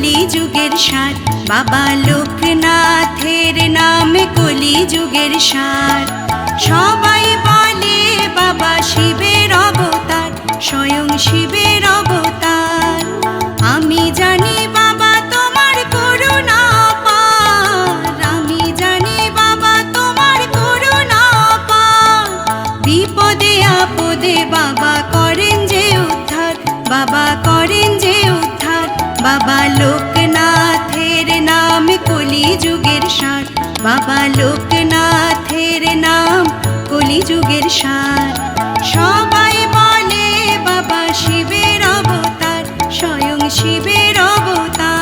কলি যুগের সার, বাবা লোকনাথের নাম কলি যুগের সার। সবাই বলে বাবা শিবের অবতার, স্বয়ং শিবের অবতার। আমি জানি বাবা তোমার করুণা পার, আমি জানি বাবা তোমার করুণা পার। বিপদে আপদে বাবা করেন যে উদ্ধার, বাবা করেন যে উদ্ধার। বাবা লোকনাথের নাম কলি যুগের সার, বাবা লোকনাথের নাম কলি যুগের সার। সবাই বলে বাবা শিবের অবতার, স্বয়ং শিবের অবতার।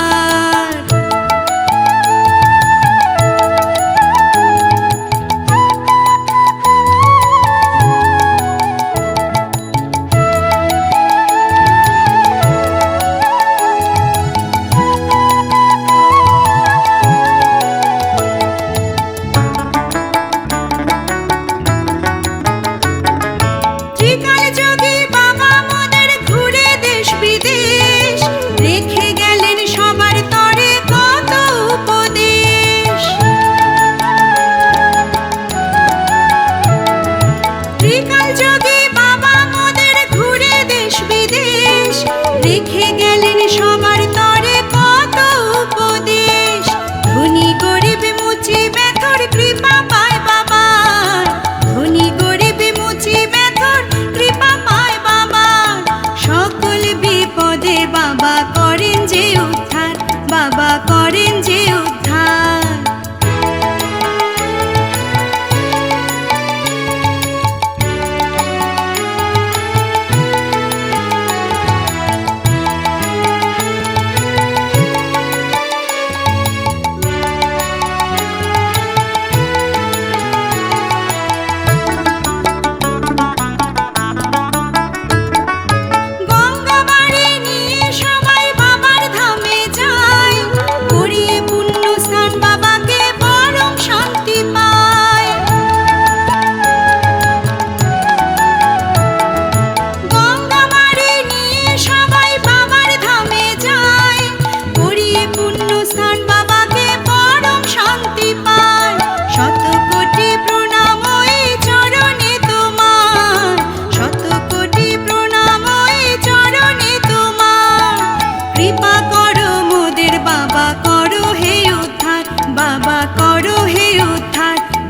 বাবা করেন যে উদ্ধার।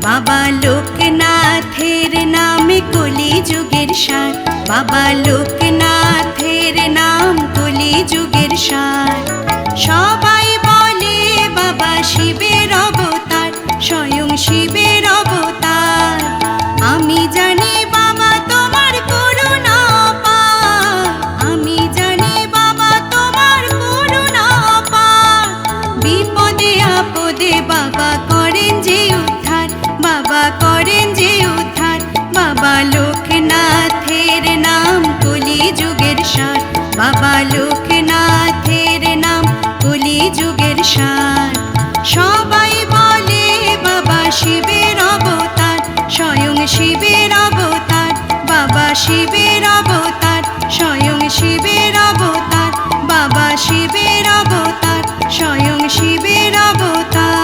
বাবা লোকনাথের নাম কলি যুগের সার, বাবা লোকনাথের নাম কলি যুগের সার। সবাই বলে বাবা শিবের অবতার, স্বয়ং শিবের অবতার। আমি জানি বাবা তোমার করুণা পার, আমি জানি বাবা তোমার করুণা পার। বিপদে আপদে বাবা করেন যে উদ্ধার, বাবা করেন যে উদ্ধার। বাবা লোকনাথের নাম কলি যুগের সার, বাবা লোকনাথের নাম কলি যুগের সার। সবাই বলে বাবা শিবের অবতার, স্বয়ং শিবের অবতার। বাবা শিবের অবতার, স্বয়ং শিবের অবতার। বাবা শিবের অবতার, স্বয়ং শিবের অবতার।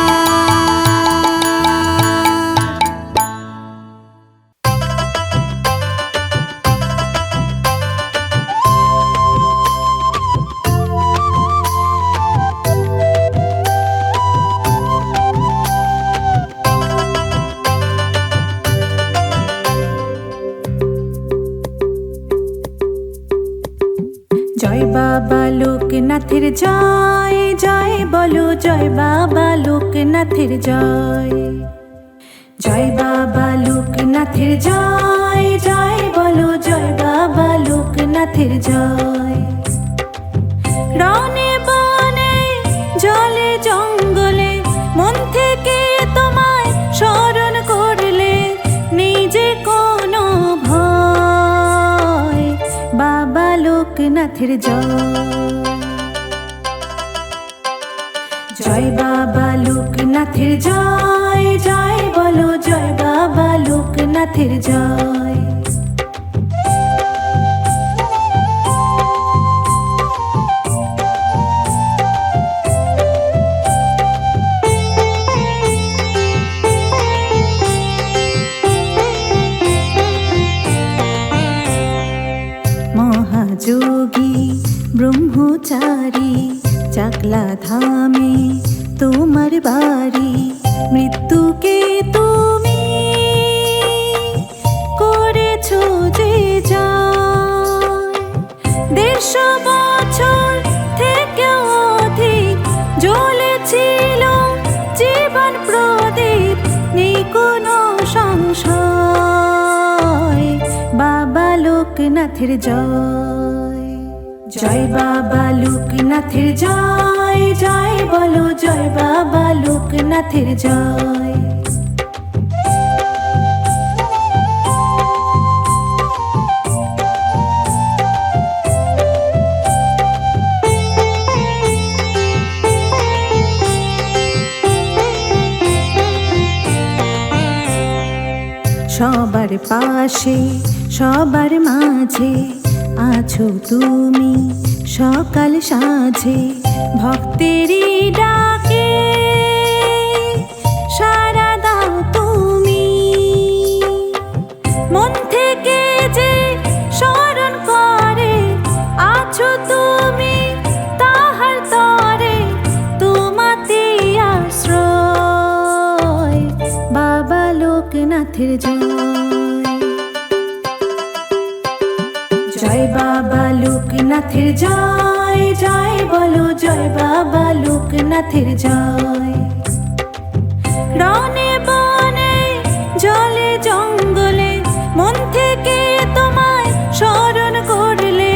জয় বাবা লোকনাথের জয়, জয় বলো জয় বাবা লোকনাথের জয়। জয় বাবা লোকনাথের জয়, জয় বলো জয় বাবা লোকনাথের জয়। রনে বনে জলে জঙ্গলে মন থেকে তোমায় স্মরণ করলে নিজে কোনো ভয়। বাবা লোকনাথের জয়। জয় বাবা লোকনাথের জয়, জয় বলো জয় বাবা লোকনাথের জয়। ব্রহ্মচারী চাকলা ধামে তোমার বাড়ি, মৃত্যুকে তুমি করেছো যে জয়। 150 বছর থেকেও অধিক জ্বলেছিল জীবন প্রদীপ, নেই কোনো সংশয়। বাবা লোকনাথের জয়, জয় বাবা লোকনাথের জয়, জয় বলো জয় বাবা লোকনাথের জয়। সবার পাশে সবার মাঝে আছো তুমি সকাল সাঁঝে, ভক্তেরই ডাকে সাড়া দাও তুমি। মন থেকে যে স্মরণ করে আছো তুমি তাহার তরে, তোমাতে আশ্রয়। বাবা লোকনাথের জয়, জয় বাবা লোকনাথের জয়, জয় বলো জয় বাবা লোকনাথের জয়। রনে বনে জলে জঙ্গলে মন থেকে তোমায় স্মরণ করলে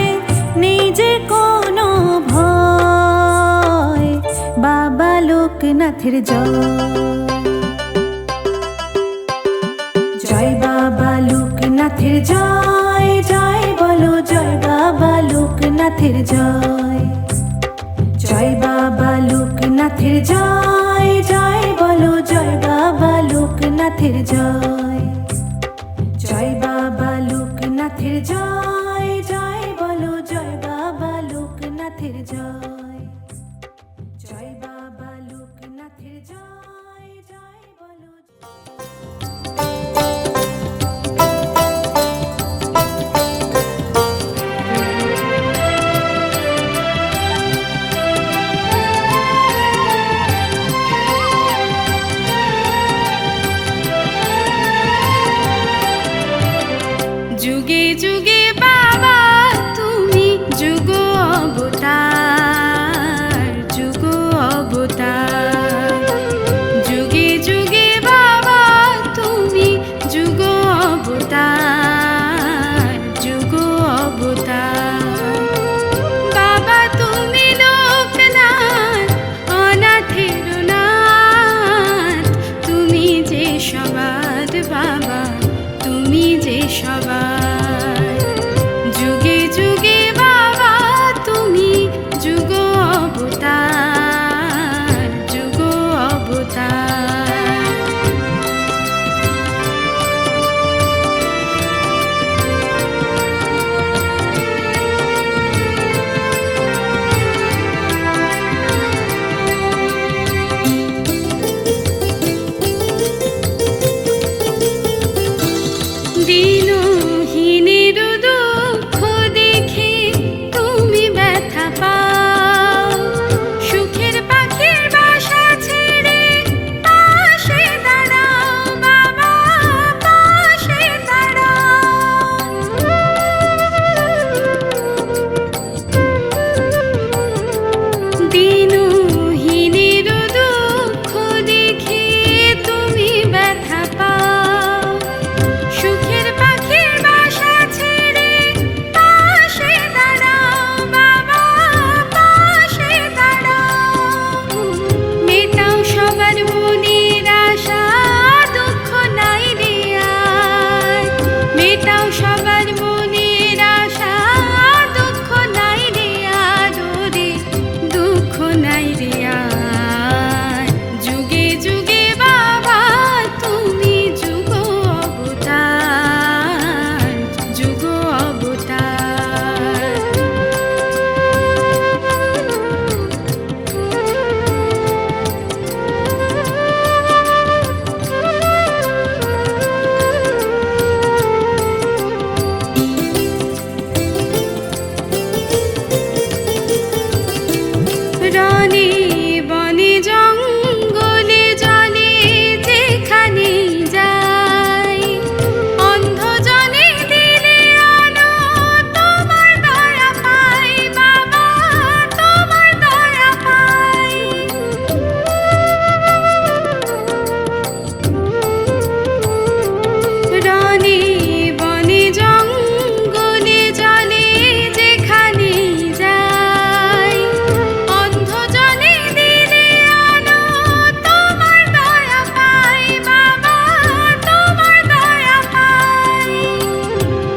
নিজে কোনো ভয়। বাবা লোকনাথের জয়, জয় বাবা লোকনাথের জয়, জয় বলো জয় বাবা লোকনাথের জয়। জয় বাবা লোকনাথের জয়, জয় বলো জয় বাবা লোকনাথের জয়। জয় বাবা লোকনাথের জয়, জয় বলো জয় বাবা লোকনাথের জয়। জয় বাবা লোকনাথের জয়, জয় বলো। যুগে যুগে বাবা তুমি যুগ অবতার, বনে বনে জঙ্গলে জলে যেখানে যাই, অন্ধজনে দিলে আলো তোমার দয়া পাই বাবা, তোমার দয়া পাই। রনে বনে জঙ্গলে জলে যেখানে যাই, অন্ধজনে দিলে আলো তোমার দয়া পাই বাবা, তোমার দয়া পাই।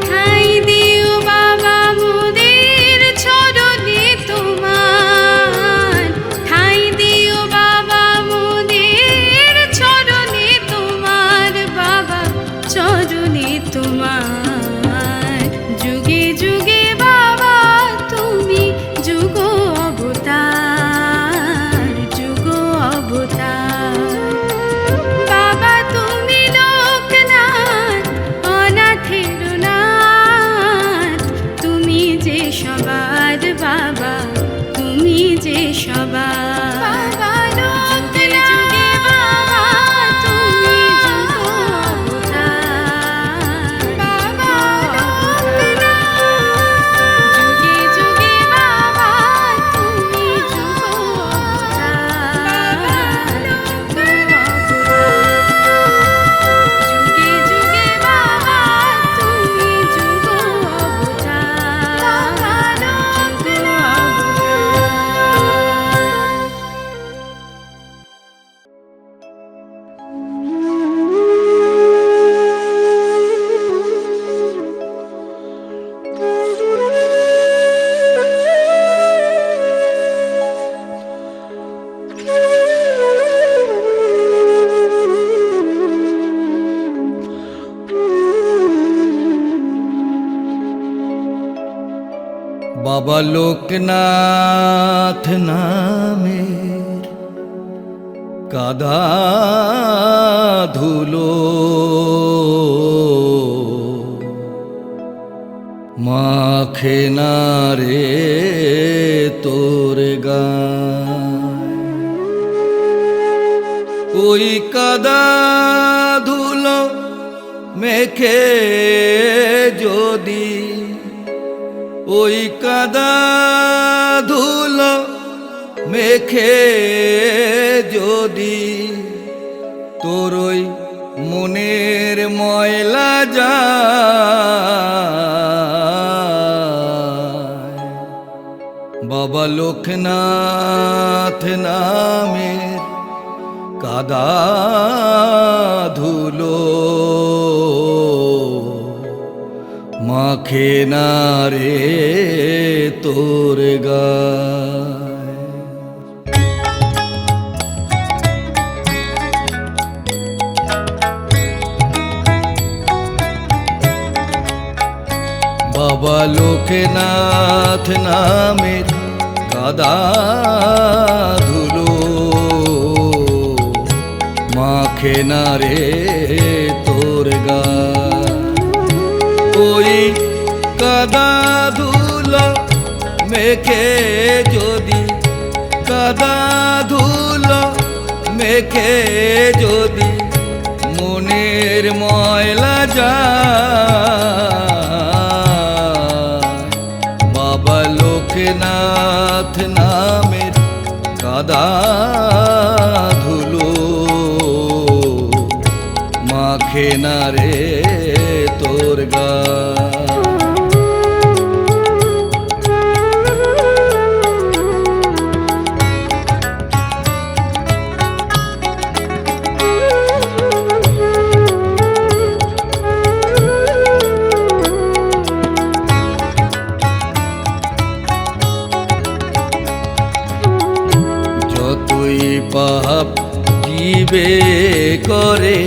ঠাঁই দিও বাবা মোদের চরণে তোমার, ঠাঁই দিও বাবা মোদের চরণে তোমার বাবা, চরণে তোমার। যুগে যুগে বাবা তুমি যুগ অবতার, যুগ অবতার। বাবা তুমি লোকনাথ অনাথের নাথ, তুমি যে সবার বাবা, তুমি যে সবার বাবা। যুগে যুগে বাবা তুমি যুগ অবতার, বাবা লোকনাথ। যুগে যুগে বাবা তুমি যুগ অবতার, যুগ অবতার। যুগে যুগে বাবা তুমি যুগ অবতার, যুগ অবতার। বাবা লোকনাথ নামের কাদা ধুলো মাখে না রে তোর গায়। ওই কাদা ধুলো মেখে যদি, ওই কাদা ধুলো মেখে যদি তোর ওই মনের ময়লা যায়, বাবা লোকনাথ নামের কাদা ধুলো মাখে না রে তোর গায়। বাবা লোকনাথ নামের কাদা ধুলো মাখে না রে তোর গায়। ওই কাদা ধুলো মেখে যদি, কাদা ধুলো মেখে যদি মনের ময়লা যায়, বাবা লোকনাথ নামের কাদা ধুলো মাখে না রে তোর গায়। যতই পাপ জীবে করে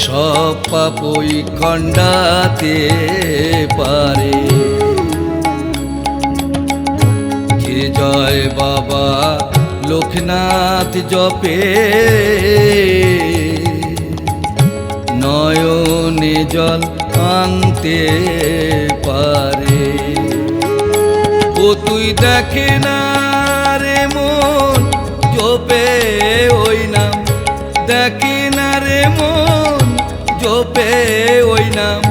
সব পাপই খণ্ডাতে পারে। যে জয় বাবা লোকনাথ জপে নয়নে জল আনতে পারে। ও তুই দেখে না রে রে মন জপে ওই নাম, দেখে না রে মন জপে ওই নাম,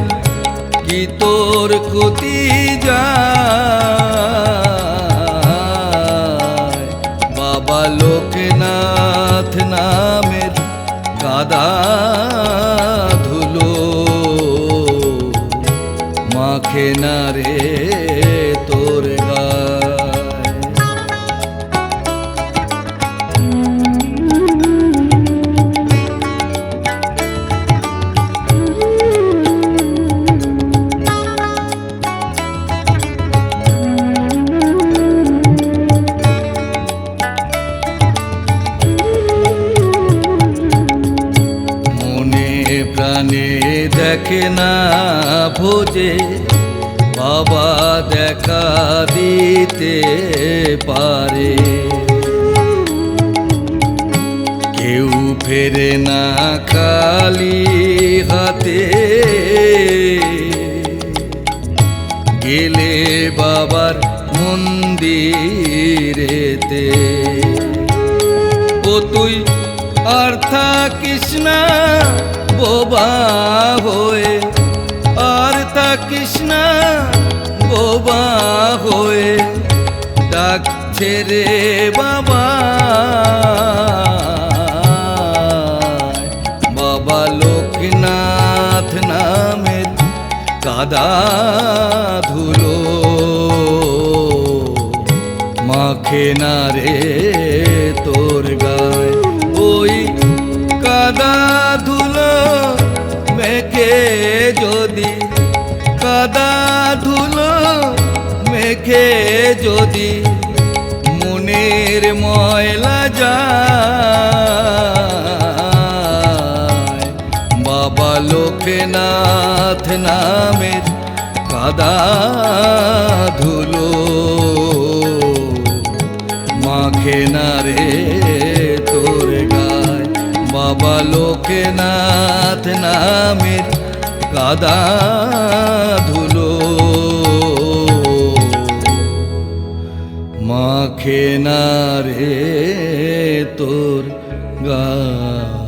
কি তোর ক্ষতি যায়। বাবা লোকনাথ নামের কাদা ধুলো মাখে না রে তোর গায়। প্রাণে দেখে না ভোজে, বাবা দেখা দিতে পারে, কেউ ফেরে না খালি হাতে, গেলে বাবার মন্দিরেতে। ও তুই আর থাকিস না বোবা হয়ে, আর থাকিস না বোবা হয়ে, ডাকছে রে বাবা। বাবা লোকনাথ নামের কাদা ধুলো মাখে না রে তোর গায়। ওই কাদা ধুলো মেখে যদি, কাদা ধুলো মেখে যদি মনের ময়লা যায়, বাবা লোকনাথ নামের কাদা ধুলো মাখে না রে তোর গায়। বাবা লোকনাথ নামের কাদা ধুলো মাখে না রে তোর গায়।